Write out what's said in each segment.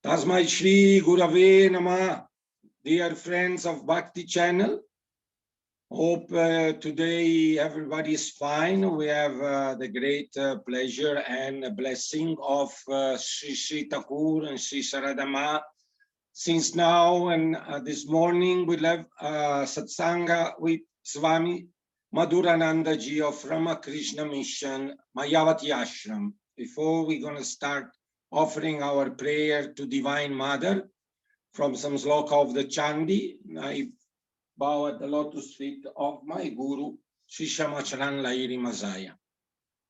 Tasmai Shri Gurave Namah, dear friends of Bhakti channel. Hope today everybody is fine. We have the great pleasure and blessing of Sri Sri Thakur and Sri Saradama. Since now and this morning we'll have satsangha with Swami Madhuranandaji of Ramakrishna Mission, Mayavati Ashram. Before we're going to start offering our prayer to Divine Mother from some sloka of the Chandi, I bow at the lotus feet of my Guru, Shishamacharan Lairi Mazaya.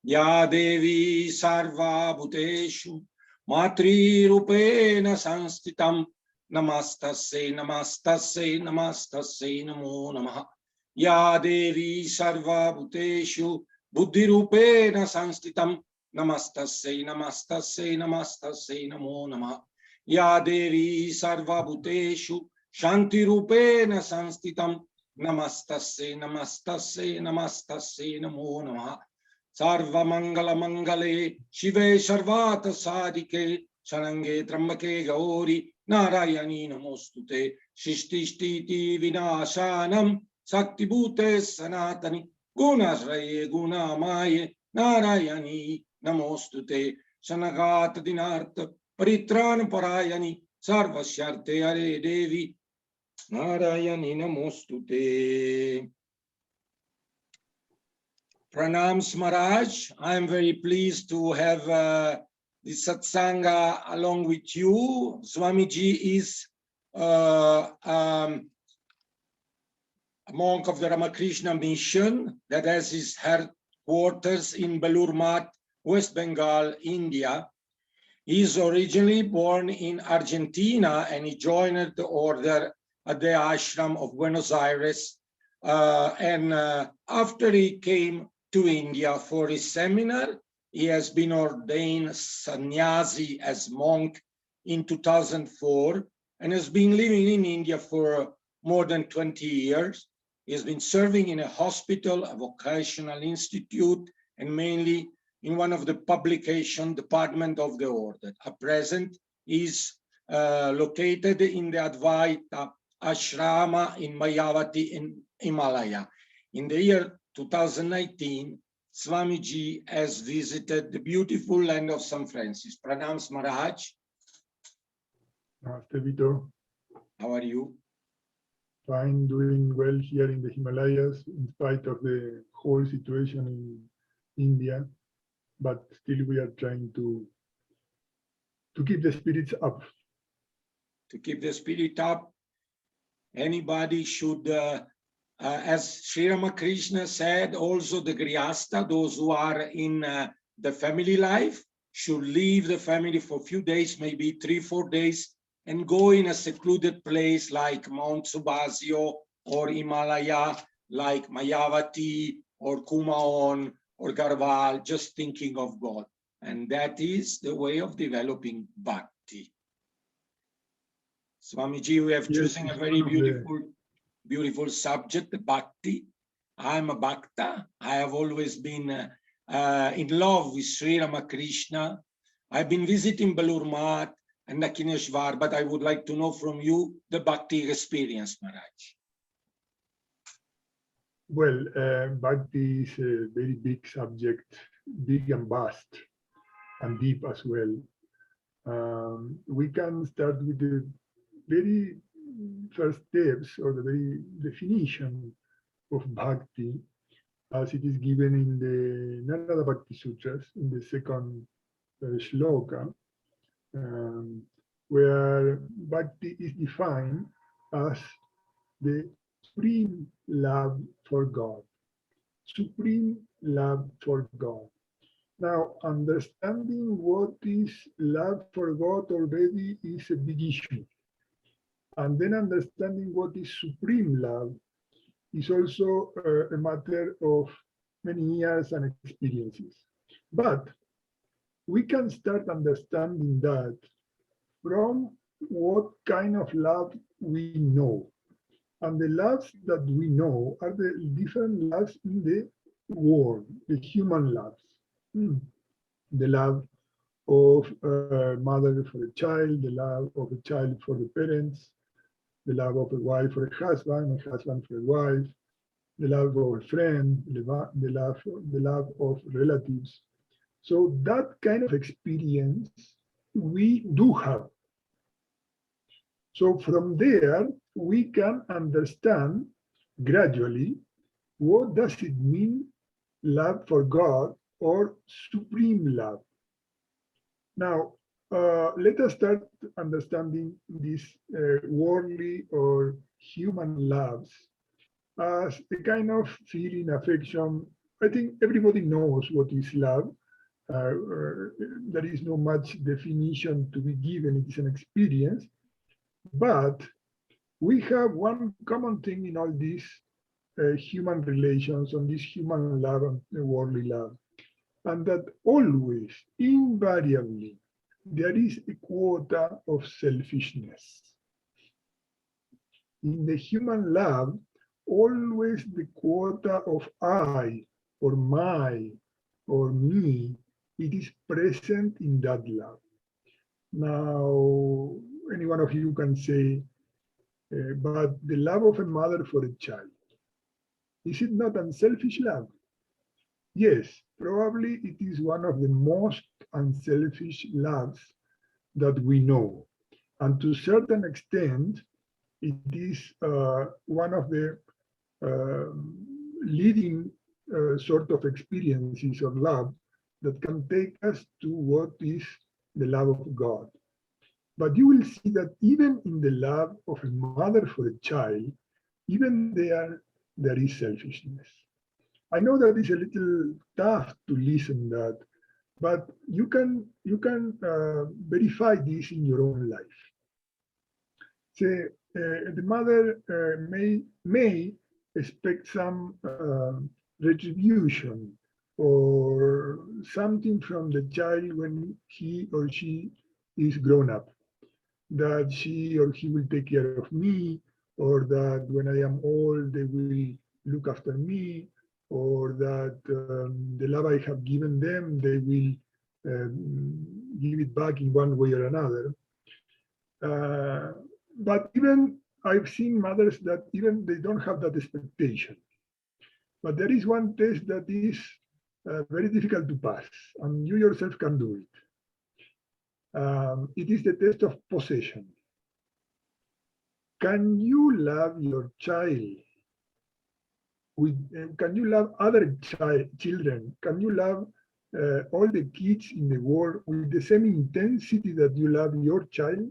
Ya Devi Sarva Bhuteshu Matri Rupena Sanstitam Namastasya Namastasya Namastasya Namo Namaha. Ya Devi Sarva Bhuteshu Buddhi Rupena Sanstitam Namastasya Namastasya Namastasya Namo Namaha. Ya Devi Sarva Bhuteshu Shanti Rupena Sanstitam Namastasya Namastasya Namastasya Namo Namaha. Sarva Mangala Mangale Shive Sarvata Sadike Sarange Trambake Gauri Narayani Namostute Shishtishti Vinashanam Sakti Bhute Sanatani Gunasraye Gunamaye Narayani Namostute Sanagat Dinartha Paritran Parayani Sarvasyarte Hare Devi Narayani Namostute. Pranams Maharaj, I am very pleased to have this satsanga along with you. Swamiji is a monk of the Ramakrishna Mission that has his headquarters in Belur Math, West Bengal, India. He is originally born in Argentina and he joined the order at the ashram of Buenos Aires. After he came to India for his seminar, he has been ordained sannyasi as monk in 2004 and has been living in India for more than 20 years. He has been serving in a hospital, a vocational institute, and mainly in one of the publication department of the order. At present, he is located in the Advaita Ashrama in Mayavati in Himalaya. In the year 2019, Swamiji has visited the beautiful land of San Francisco. Pranams Maharaj. Namaste, Vito. How are you? Fine, doing well here in the Himalayas, in spite of the whole situation in India, but still we are trying to keep the spirits up. To keep the spirit up, anybody should, as Sri Ramakrishna said, also the Grihastha, those who are in the family life, should leave the family for a few days, maybe 3-4 days, and go in a secluded place like Mount Subasio or Himalaya, like Mayavati or Kumaon or Garhwal, just thinking of God. And that is the way of developing Bhakti. Swamiji, we have chosen a very beautiful subject, Bhakti. I'm a Bhakta. I have always been in love with Sri Ramakrishna. I've been visiting Belur Math and Dakshineshwar, but I would like to know from you the Bhakti experience, Maharaj. Well, Bhakti is a very big subject, big and vast, and deep as well. We can start with the very first steps or the very definition of Bhakti as it is given in the Narada Bhakti Sutras in the second shloka, where Bhakti is defined as the supreme love for God. Supreme love for God. Now, understanding what is love for God already is a big issue. And then understanding what is supreme love is also a matter of many years and experiences. But we can start understanding that from what kind of love we know. And the loves that we know are the different loves in the world, the human loves. The love of a mother for a child, the love of a child for the parents, the love of a wife for a husband for a wife, the love of a friend, the love of relatives. So that kind of experience we do have. So from there, we can understand gradually what does it mean love for God or supreme love. Now, let us start understanding these worldly or human loves as a kind of feeling, affection. I think everybody knows what is love. There is no much definition to be given. It is an experience. But we have one common thing in all these human relations, on this human love and worldly love, and that always, invariably, there is a quota of selfishness. In the human love, always the quota of I, or my, or me, it is present in that love. Now, any one of you can say, but the love of a mother for a child, is it not unselfish love? Yes, probably it is one of the most unselfish loves that we know. And to a certain extent, it is one of the leading sort of experiences of love that can take us to what is the love of God. But you will see that even in the love of a mother for a child, even there is selfishness. I know that it's a little tough to listen that, but you can verify this in your own life. Say, the mother may expect some retribution or something from the child when he or she is grown up, that she or he will take care of me, or that when I am old, they will look after me, or that the love I have given them, they will give it back in one way or another. But even I've seen mothers that even they don't have that expectation. But there is one test that is very difficult to pass, and you yourself can do it. It is the test of possession. Can you love your child can you love other children? Can you love all the kids in the world with the same intensity that you love your child?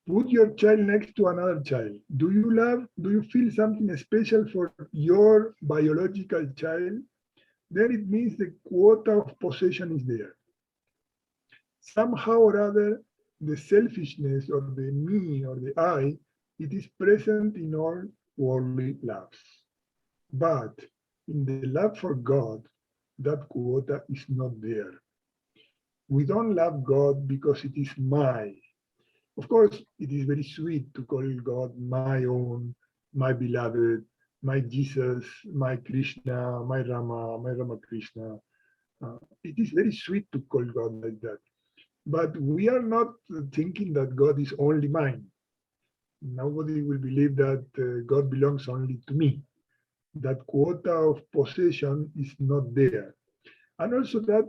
Put your child next to another child. Do you feel something special for your biological child? Then it means the quota of possession is there. Somehow or other, the selfishness or the me or the I, it is present in all worldly loves. But in the love for God, that quota is not there. We don't love God because it is my. Of course, it is very sweet to call God my own, my beloved, my Jesus, my Krishna, my Rama, my Ramakrishna. It is very sweet to call God like that. But we are not thinking that God is only mine. Nobody will believe that God belongs only to me. That quota of possession is not there. And also that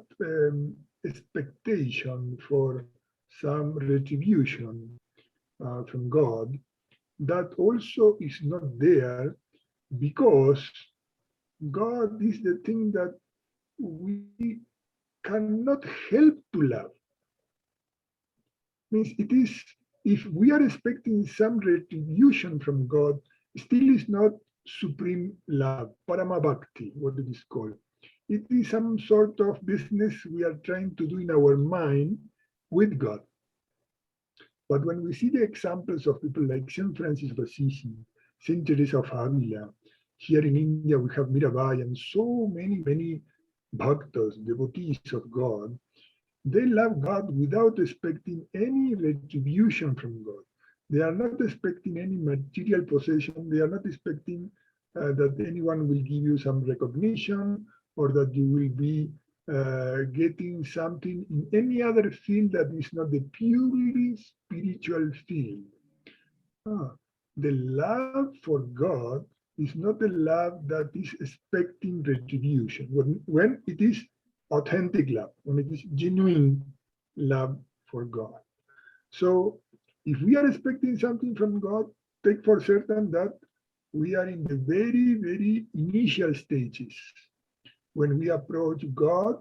expectation for some retribution from God, that also is not there, because God is the thing that we cannot help to love. Means it is, if we are expecting some retribution from God, still is not supreme love, parama bhakti, what it is called. It is some sort of business we are trying to do in our mind with God. But when we see the examples of people like Saint Francis of Assisi, Saint Teresa of Avila, here in India we have Mirabai and so many bhaktas, devotees of God. They love God without expecting any retribution from God. They are not expecting any material possession. They are not expecting that anyone will give you some recognition, or that you will be getting something in any other field that is not the purely spiritual field. The love for God is not the love that is expecting retribution. When it is authentic love, when it is genuine love for God. So if we are expecting something from God, take for certain that we are in the very, very initial stages when we approach God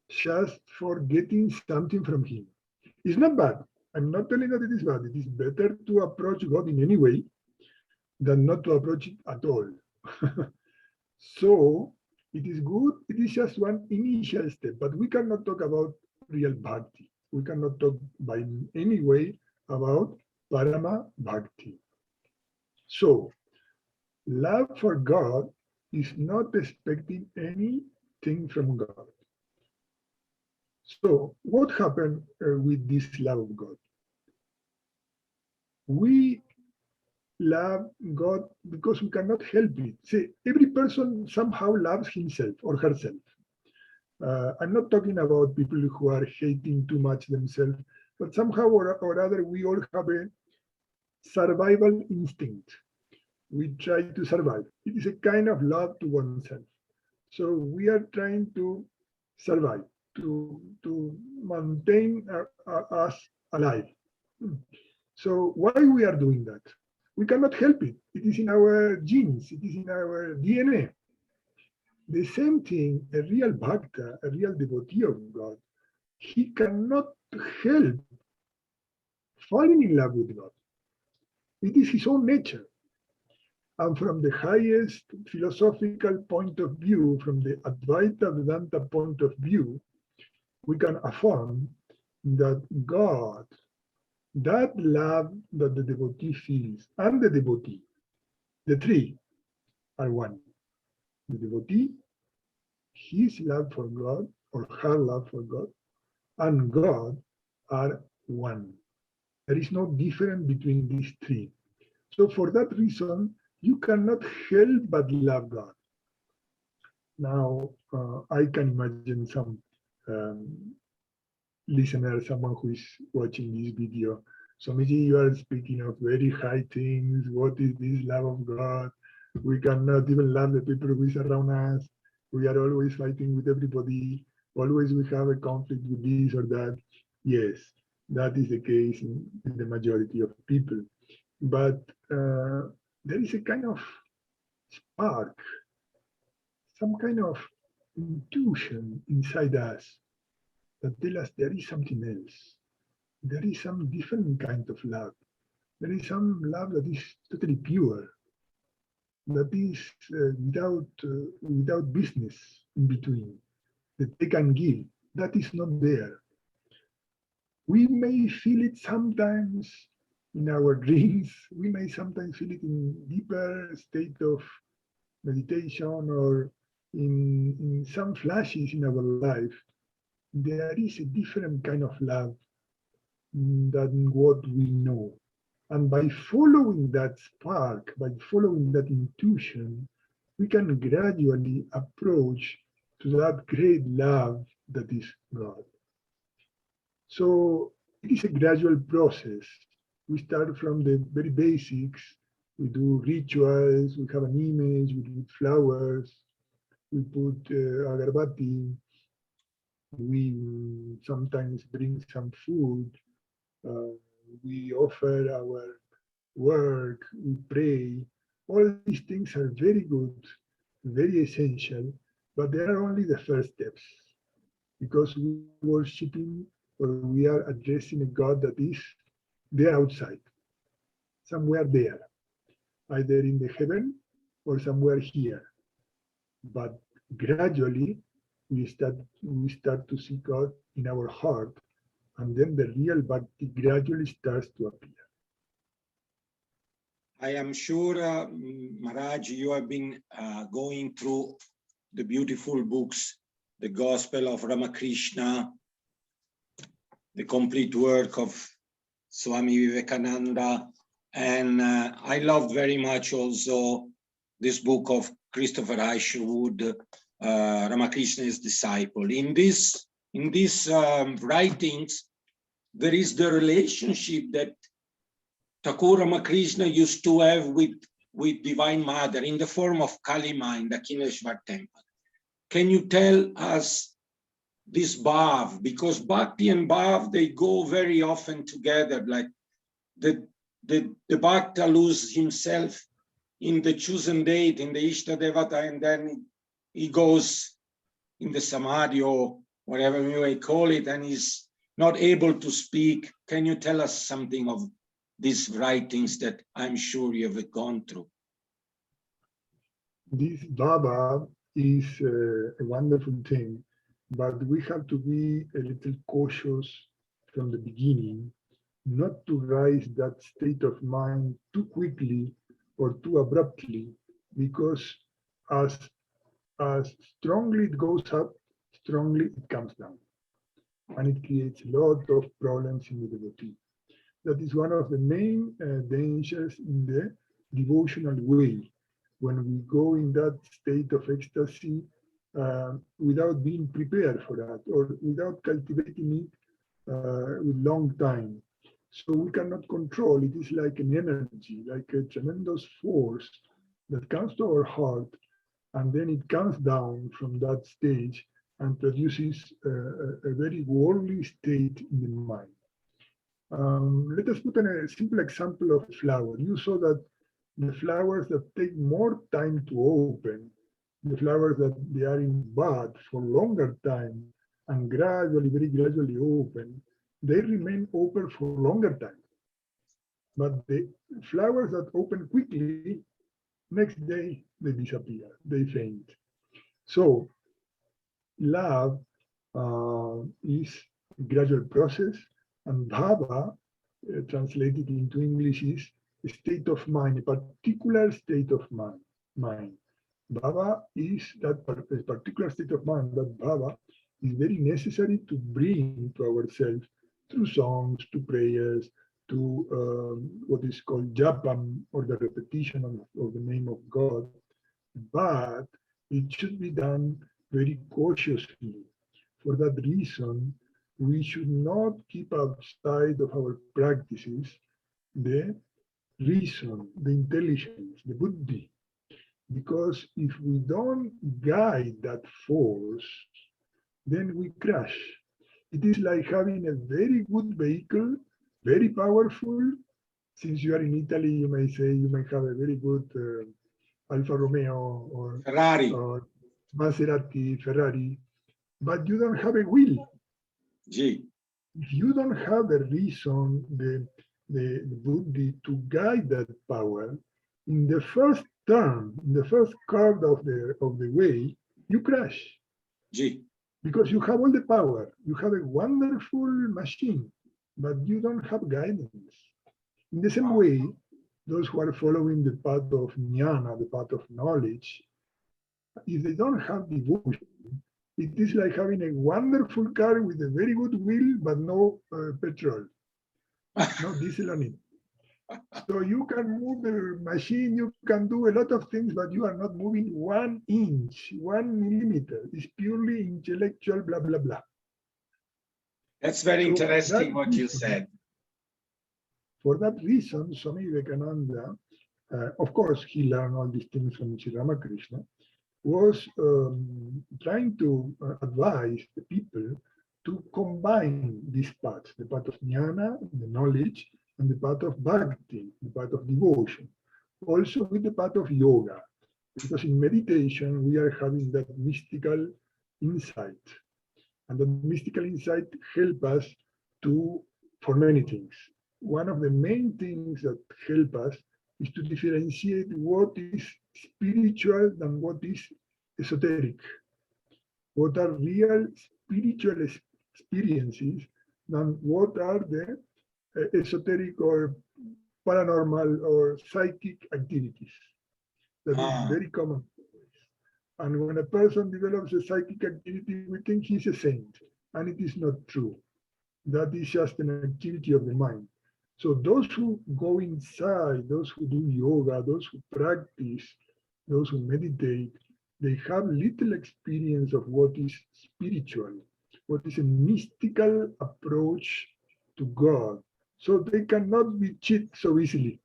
just for getting something from Him. It's not bad. I'm not telling that it is bad. It is better to approach God in any way than not to approach it at all. So it is good. It is just one initial step, but we cannot talk about real bhakti. We cannot talk by any way about parama bhakti. So love for God is not expecting anything from God. So what happened with this love of God? We love God because we cannot help it. See, every person somehow loves himself or herself. I'm not talking about people who are hating too much themselves, but somehow or other, we all have a survival instinct. We try to survive. It is a kind of love to oneself. So we are trying to survive, to maintain us alive. So why we are doing that? We cannot help it. It is in our genes. It is in our DNA. The same thing, a real bhakta, a real devotee of God, he cannot help falling in love with God. It is his own nature. And from the highest philosophical point of view, from the Advaita Vedanta point of view, we can affirm that God, that love that the devotee feels, and the devotee, the three are one. The devotee, his love for God, or her love for God, and God are one. There is no difference between these three. So for that reason, you cannot help but love God. Now, I can imagine some listener, someone who is watching this video. So maybe you are speaking of very high things. What is this love of God? We cannot even love the people who is around us. We are always fighting with everybody. Always we have a conflict with this or that. Yes, that is the case in the majority of people. But there is a kind of spark, some kind of intuition inside us that tell us there is something else. There is some different kind of love. There is some love that is totally pure, that is without business in between, that they can give. That is not there. We may feel it sometimes in our dreams. We may sometimes feel it in deeper state of meditation or in some flashes in our life. There is a different kind of love than what we know. And by following that spark, by following that intuition, we can gradually approach to that great love that is God. So it is a gradual process. We start from the very basics. We do rituals, we have an image, we put flowers, we put agarbati, we sometimes bring some food, we offer our work, we pray. All these things are very good, very essential, but they are only the first steps because we are worshiping or we are addressing a God that is there outside, somewhere there, either in the heaven or somewhere here. But gradually we start to see God in our heart, and then the real bhakti gradually starts to appear. I am sure, Maharaj, you have been going through the beautiful books, the Gospel of Ramakrishna, the complete work of Swami Vivekananda, and I loved very much also this book of Christopher Isherwood, Ramakrishna's disciple. In these writings, there is the relationship that Thakur Ramakrishna used to have with Divine Mother in the form of Kalima in the Kineshwar temple. Can you tell us this bhav? Because bhakti and bhav, they go very often together, like the bhakta loses himself in the chosen date, in the Ishta Devata, and then he goes in the samadhi or whatever you may call it, and he's not able to speak. Can you tell us something of these writings that I'm sure you have gone through? This bhava is a wonderful thing, but we have to be a little cautious from the beginning, not to rise that state of mind too quickly or too abruptly, because as strongly it goes up, strongly it comes down. And it creates a lot of problems in the devotee. That is one of the main dangers in the devotional way, when we go in that state of ecstasy without being prepared for that, or without cultivating it with long time. So we cannot control. It is like an energy, like a tremendous force that comes to our heart, and then it comes down from that stage and produces a very worldly state in the mind. Let us put a simple example of flower. You saw that the flowers that take more time to open, the flowers that they are in bud for longer time and gradually, very gradually open, they remain open for longer time. But the flowers that open quickly, next day they disappear, they faint. So love is a gradual process, and bhava, translated into English, is a state of mind, a particular state of mind. Bhava is that particular state of mind. That bhava is very necessary to bring to ourselves through songs, to prayers, to what is called japam, or the repetition of the name of God. But it should be done very cautiously. For that reason, we should not keep outside of our practices the reason, the intelligence, the buddhi. Because if we don't guide that force, then we crash. It is like having a very good vehicle, very powerful. Since you are in Italy, you may say you may have a very good Alfa Romeo or Ferrari, or Maserati, Ferrari, but you don't have a wheel. G. If you don't have the reason, the buddhi to guide that power, in the first turn, in the first curve of the way, you crash. G. Because you have all the power. You have a wonderful machine, but you don't have guidance. In the same way, those who are following the path of jnana, the path of knowledge, if they don't have devotion, it is like having a wonderful car with a very good wheel, but no petrol, no diesel on it. So you can move the machine, you can do a lot of things, but you are not moving 1 inch, 1 millimeter. It's purely intellectual, blah, blah, blah. That's very So interesting that what you reason, said. For that reason, Swami Vivekananda, of course, he learned all these things from Sri Ramakrishna, was trying to advise the people to combine these paths, the path of jnana, the knowledge, and the path of bhakti, the path of devotion. Also with the path of yoga, because in meditation we are having that mystical insight. And the mystical insight help us for many things. One of the main things that help us is to differentiate what is spiritual than what is esoteric. What are real spiritual experiences than what are the esoteric or paranormal or psychic activities. That is very common. And when a person develops a psychic activity, we think he's a saint, and it is not true. That is just an activity of the mind. So those who go inside, those who do yoga, those who practice, those who meditate, they have little experience of what is spiritual, what is a mystical approach to God. So they cannot be cheated so easily.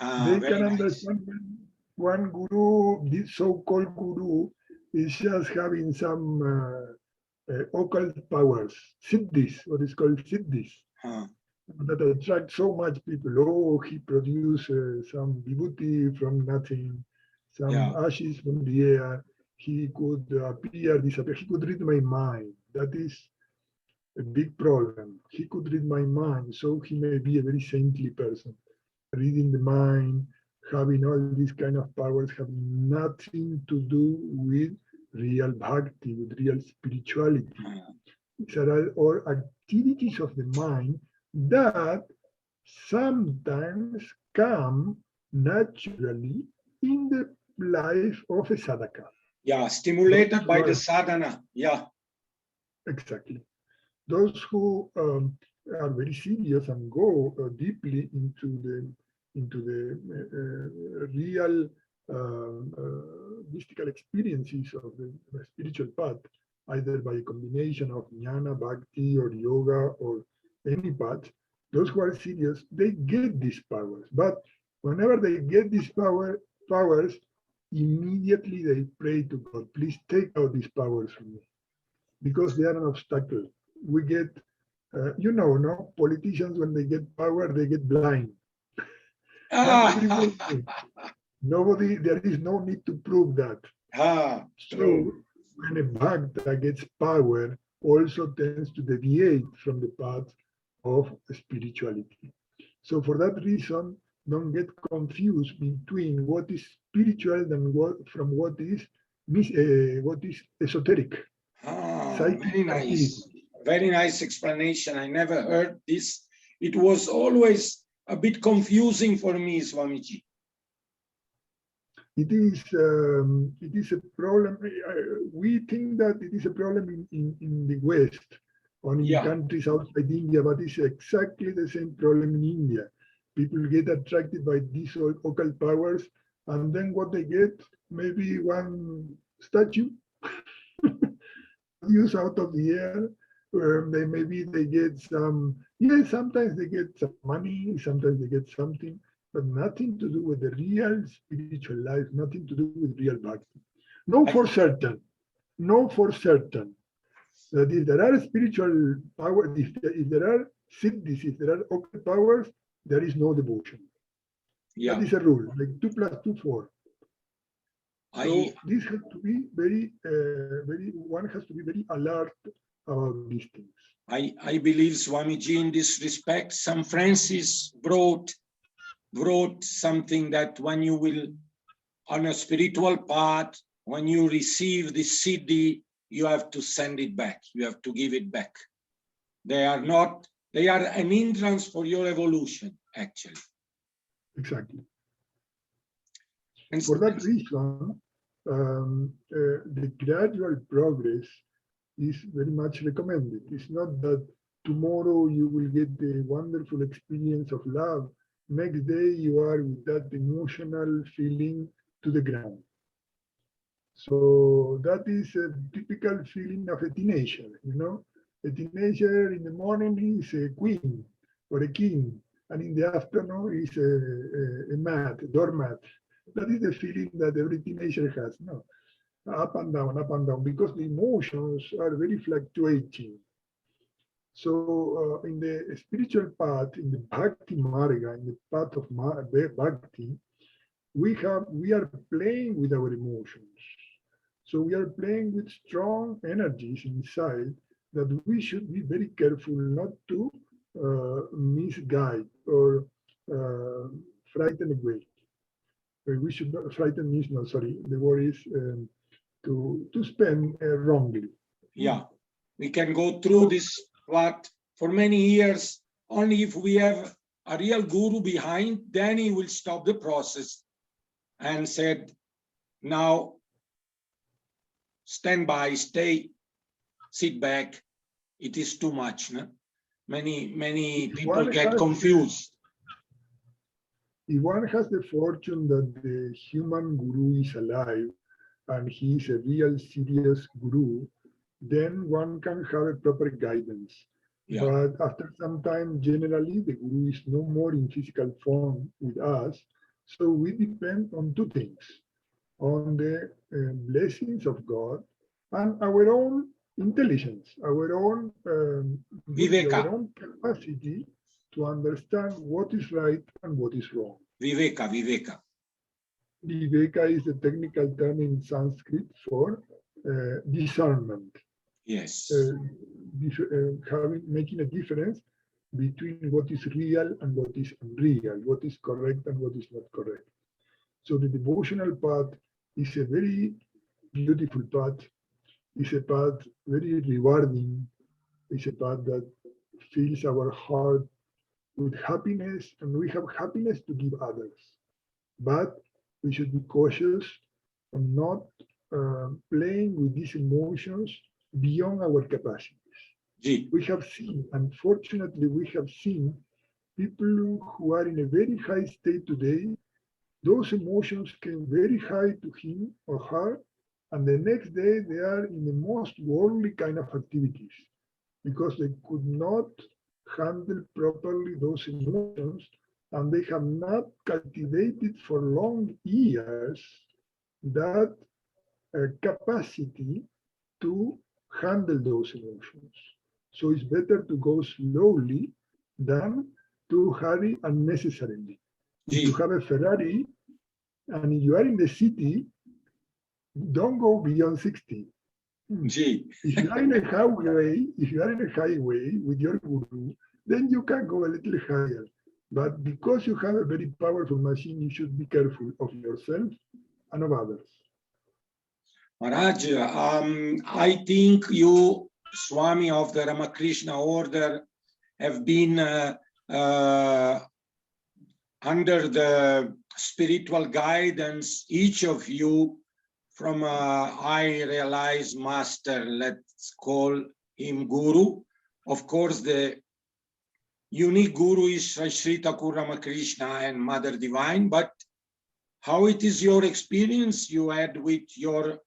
They Very can nice. understand when one guru, this so-called guru, is just having some occult powers, siddhis, what is called siddhis, that attract so much people. Oh, he produced some vibhuti from nothing, some ashes from the air. He could appear, disappear. He could read my mind. That is a big problem. He could read my mind, so he may be a very saintly person. Reading the mind, having all these kind of powers have nothing to do with real bhakti, with real spirituality. These are all activities of the mind that sometimes come naturally in the life of a sadhaka. Yeah, stimulated by the sadhana. Yeah. Exactly. Those who are very serious and go deeply into the real mystical experiences of the spiritual path, either by a combination of jnana, bhakti, or yoga, or any path, those who are serious, they get these powers. But whenever they get these powers, immediately they pray to God, please take out these powers from me, because they are an obstacle. We get, no, politicians, when they get power, they get blind. Nobody, there is no need to prove that. So when a bhakta gets power, also tends to deviate from the path of spirituality. So for that reason, don't get confused between what is spiritual and what is esoteric. Very nice. Very nice explanation. I never heard this. It was always a bit confusing for me, Swamiji. It is a problem. We think that it is a problem in the West or in countries outside India, but it's exactly the same problem in India. People get attracted by these occult powers, and then what they get, maybe one statue used out of the air. Maybe they get some, sometimes they get some money, sometimes they get something, but nothing to do with the real spiritual life, nothing to do with real bhakti. No for certain, that if there are spiritual powers, if there are siddhis, if there are occult powers, there is no devotion. That is a rule, like 2 + 2 = 4. So this has to be one has to be very alert about these things. I believe, Swamiji, in this respect, St. Francis wrote something that when you will, on a spiritual path, when you receive the siddhi, you have to send it back. You have to give it back. They are an hindrance for your evolution, actually. Exactly. And for that reason, the gradual progress is very much recommended. It's not that tomorrow you will get the wonderful experience of love. Next day you are with that emotional feeling to the ground. So that is a typical feeling of a teenager, A teenager in the morning is a queen or a king, and in the afternoon is a doormat. That is the feeling that every teenager has, up and down, because the emotions are very fluctuating. So in the spiritual path, in the Bhakti Marga, in the path of Bhakti, we are playing with our emotions. So we are playing with strong energies inside that we should be very careful not to misguide or frighten away. We should not frighten means, no, sorry, the word is to spend wrongly. Yeah, we can go through this path for many years. Only if we have a real guru behind, then he will stop the process and said, now stand by, sit back. It is too much. No? Many people get confused. If one has the fortune that the human guru is alive, and he is a real serious guru, then one can have a proper guidance. Yeah. But after some time, generally, the guru is no more in physical form with us. So we depend on two things, on the blessings of God and our own intelligence, our own Viveka. our own capacity to understand what is right and what is wrong. Viveka, Viveka. Viveka is the technical term in Sanskrit for discernment. Yes. Making a difference between what is real and what is unreal, what is correct and what is not correct. So the devotional path is a very beautiful path. It's a path very rewarding. It's a path that fills our heart with happiness, and we have happiness to give others. But we should be cautious and not playing with these emotions beyond our capacities. Ji. We have seen, unfortunately, we have seen people who are in a very high state today. Those emotions came very high to him or her, and the next day they are in the most worldly kind of activities because they could not handle properly those emotions, and they have not cultivated for long years that capacity to handle those emotions. So it's better to go slowly than to hurry unnecessarily. If you have a Ferrari and you are in the city, don't go beyond 60. If you are in a highway, with your guru, then you can go a little higher. But because you have a very powerful machine, you should be careful of yourself and of others. Maharaj, I think you, Swami of the Ramakrishna order, have been under the spiritual guidance, each of you, from I realize master, let's call him guru. Of course, the unique guru is Sri Thakur Ramakrishna and Mother Divine, but how it is your experience you had with your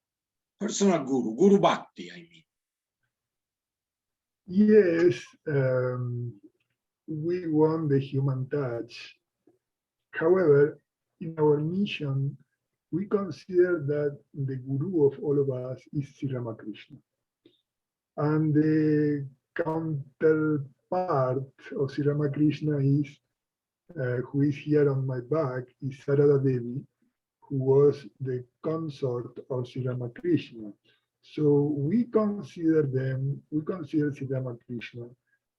personal guru, Guru Bhakti, I mean? Yes, we want the human touch. However, in our mission, we consider that the guru of all of us is Sri Ramakrishna. And the counterpart of Sri Ramakrishna is, who is here on my back, is Sarada Devi, who was the consort of Sri Ramakrishna. So we consider Sri Ramakrishna,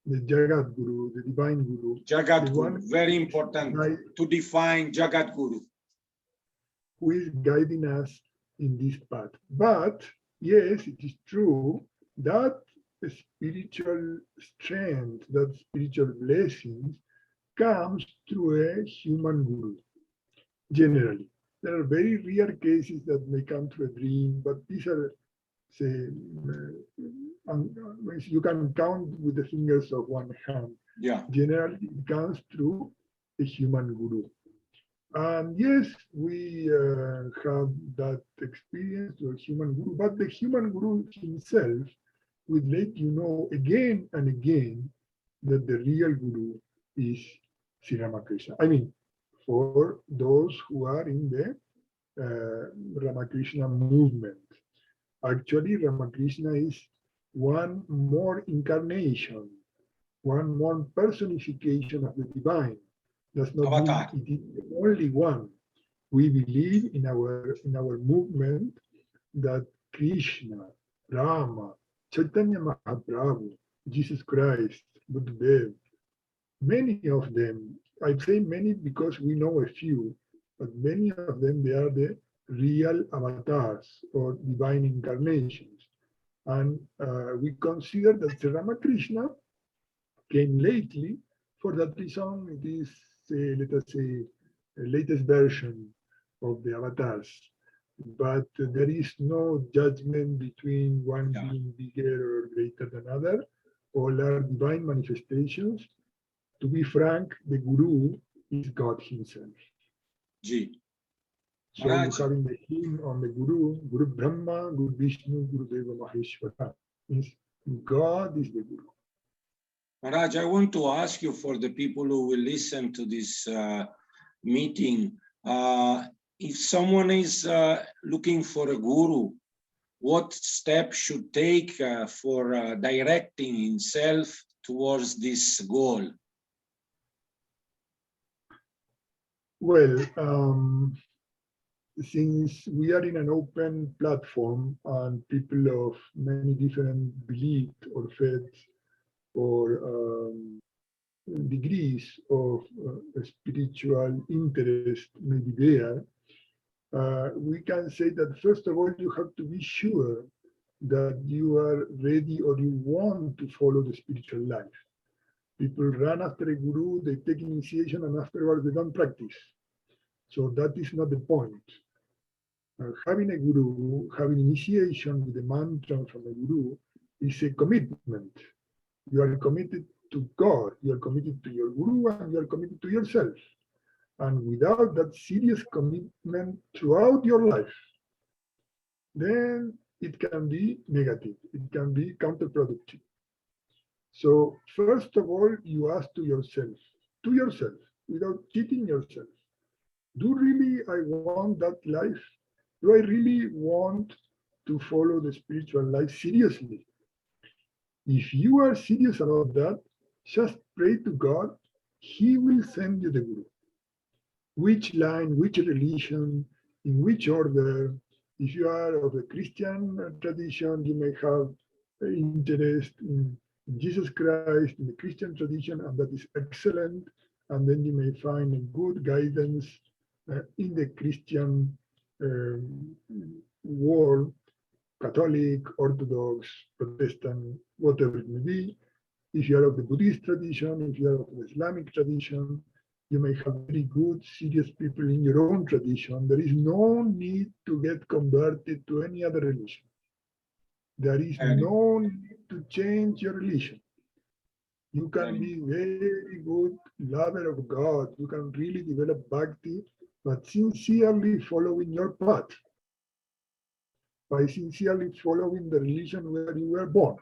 the Jagat Guru, the divine Guru. Jagat Guru, very important to define Jagat Guru. Who is guiding us in this path. But yes, it is true that spiritual strength, that spiritual blessings comes through a human guru, generally. There are very rare cases that may come through a dream, but these are, say, you can count with the fingers of one hand. Yeah. Generally, it comes through a human guru. And yes, we have that experience to a human guru, but the human guru himself will let you know again and again that the real guru is Sri Ramakrishna. I mean, for those who are in the Ramakrishna movement. Actually, Ramakrishna is one more incarnation, one more personification of the divine. Does not Avatar. mean it is the only one. We believe in our movement that Krishna, Rama, Chaitanya Mahaprabhu, Jesus Christ, Buddha, many of them, I say many because we know a few, but many of them, they are the real avatars or divine incarnations. And we consider that Sri Ramakrishna came lately. For that reason, it is, let us say, the latest version of the avatars. But there is no judgment between one being bigger or greater than other. All are divine manifestations. To be frank, the Guru is God himself. Gee. So you Maharaj, have in the hymn on the Guru, Guru Brahma, Guru Vishnu, Guru Deva Maheshwara. Means God is the Guru. Maharaj, I want to ask you, for the people who will listen to this meeting, if someone is looking for a guru, what steps should take for directing himself towards this goal? Well, since we are in an open platform and people of many different beliefs or faiths or degrees of spiritual interest may be there, we can say that first of all, you have to be sure that you are ready or you want to follow the spiritual life. People run after a guru, they take initiation, and afterwards they don't practice. So that is not the point. Having a guru, having initiation with the mantra from a guru is a commitment. You are committed to God, you are committed to your guru, and you are committed to yourself. And without that serious commitment throughout your life, then it can be negative, it can be counterproductive. So first of all, you ask to yourself, without cheating yourself, do really I want that life? Do I really want to follow the spiritual life seriously? If you are serious about that, just pray to God, He will send you the Guru. Which line, which religion, in which order. If you are of a Christian tradition, you may have interest in Jesus Christ, in the Christian tradition, and that is excellent. And then you may find a good guidance in the Christian world, Catholic, Orthodox, Protestant, whatever it may be. If you are of the Buddhist tradition, if you are of the Islamic tradition, you may have very good, serious people in your own tradition. There is no need to get converted to any other religion. There is no need to change your religion. You can be very good lover of God. You can really develop bhakti, but sincerely following your path, by sincerely following the religion where you were born,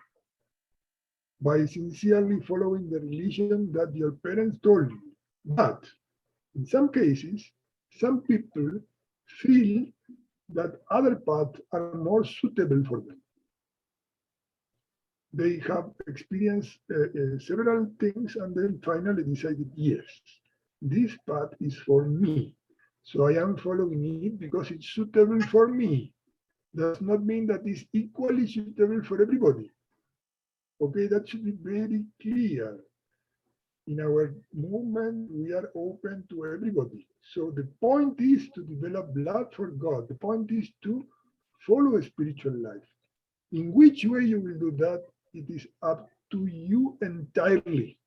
by sincerely following the religion that your parents told you. But in some cases, some people feel that other paths are more suitable for them. They have experienced several things and then finally decided, yes, this path is for me. So I am following it because it's suitable for me. Does not mean that it's equally suitable for everybody. Okay, that should be very clear. In our movement, we are open to everybody. So the point is to develop love for God. The point is to follow a spiritual life. In which way you will do that, it is up to you entirely.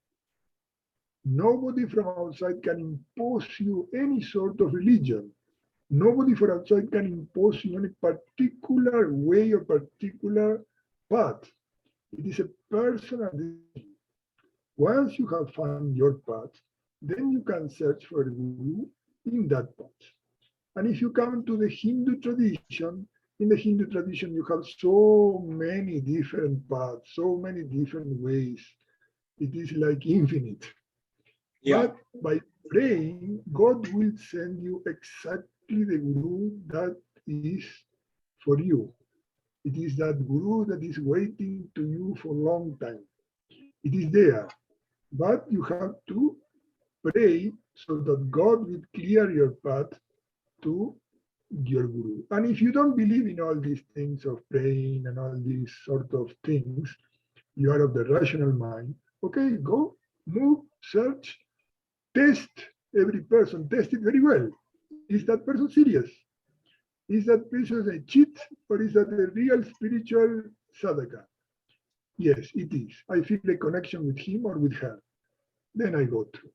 Nobody from outside can impose you any sort of religion. Nobody from outside can impose you any particular way or particular path. It is a personal decision. Once you have found your path, then you can search for a guru in that path. And if you come to the Hindu tradition, in the Hindu tradition, you have so many different paths, so many different ways. It is like infinite. Yeah. But by praying, God will send you exactly the guru that is for you. It is that guru that is waiting to you for a long time. It is there. But you have to pray so that God will clear your path to your guru. And if you don't believe in all these things of praying and all these sort of things, you are of the rational mind, okay, go, move, search, test every person, test it very well. Is that person serious? Is that person a cheat or is that a real spiritual sadhaka? Yes, it is. I feel a connection with him or with her. Then I go through.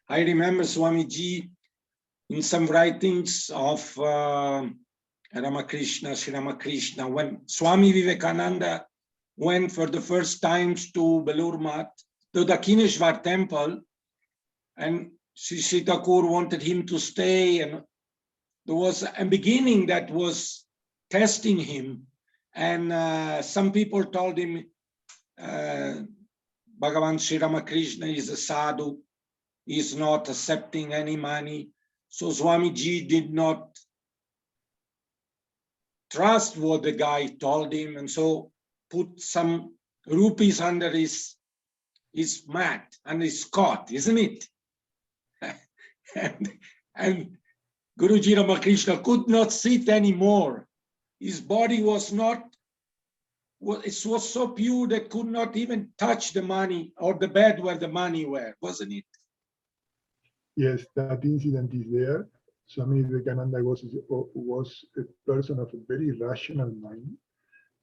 I remember Swamiji in some writings of Ramakrishna, Sri Ramakrishna, when Swami Vivekananda went for the first times to Belur Math, to the Dakshineshwar temple, and Sri Thakur wanted him to stay, and there was a beginning that was testing him, and some people told him, Bhagavan Sri Ramakrishna is a sadhu, is not accepting any money. So Swamiji did not trust what the guy told him, and so put some rupees under his mat and his cot, isn't it? and Guruji Ramakrishna could not sit anymore. His body was not, it was so pure that could not even touch the money or the bed where the money were, wasn't it? Yes, that incident is there. Swami Vivekananda was a person of a very rational mind.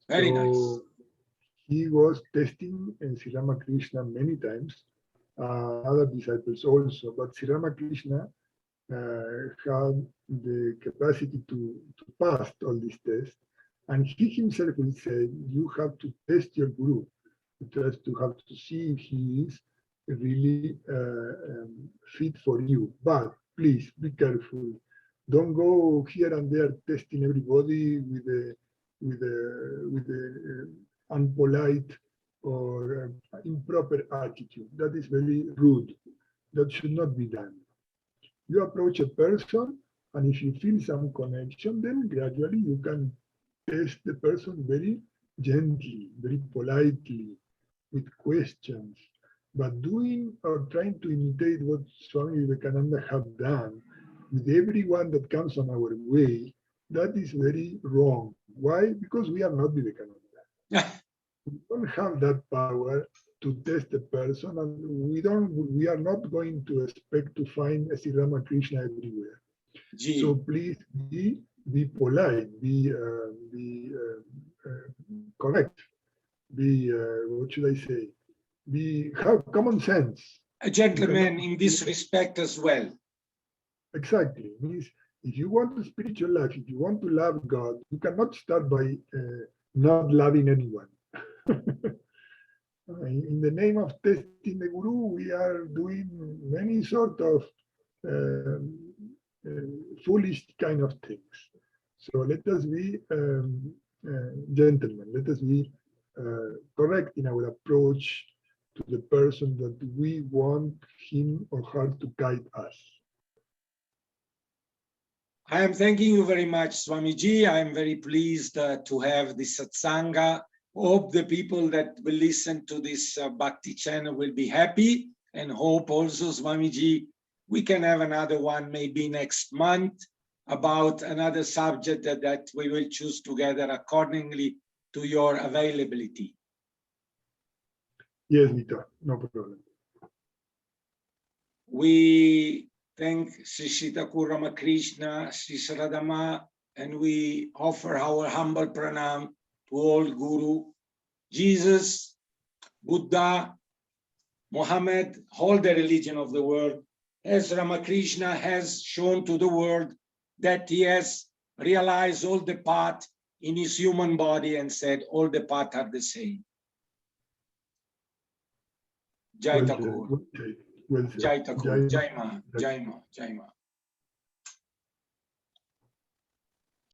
Very nice. He was testing Sri Ramakrishna many times, other disciples also, but Sri Ramakrishna had the capacity to pass all these tests, and he himself will say, you have to test your guru, just to have to see if he is really fit for you. But please be careful. Don't go here and there testing everybody with a unpolite or improper attitude. That is very rude. That should not be done. You approach a person, and if you feel some connection, then gradually you can test the person very gently, very politely, with questions. But doing or trying to imitate what Swami Vivekananda have done with everyone that comes on our way, that is very wrong. Why? Because we are not Vivekananda. We don't have that power to test a person, and we are not going to expect to find a Sri Ramakrishna everywhere. Gee. So please be polite, be correct, be what should I say? Have common sense. A gentleman in this respect as well. Exactly. Means if you want a spiritual life, if you want to love God, you cannot start by not loving anyone. In the name of testing the Guru, we are doing many sort of foolish kind of things. So let us be gentlemen. Let us be correct in our approach to the person that we want him or her to guide us. I am thanking you very much, Swamiji. I am very pleased to have this satsanga. Hope the people that will listen to this Bhakti channel will be happy, and hope also, Swamiji, we can have another one maybe next month about another subject that we will choose together accordingly to your availability. Yes, Vito, no problem. We thank Sri Sitakur Ramakrishna, Sri Saradama, and we offer our humble pranam to all Guru, Jesus, Buddha, Muhammad, all the religion of the world, as Ramakrishna has shown to the world that he has realized all the path in his human body and said all the paths are the same. Jai Thakur. Well said. Jai Thakur. Jai Ma. Jai Ma. Jai Ma.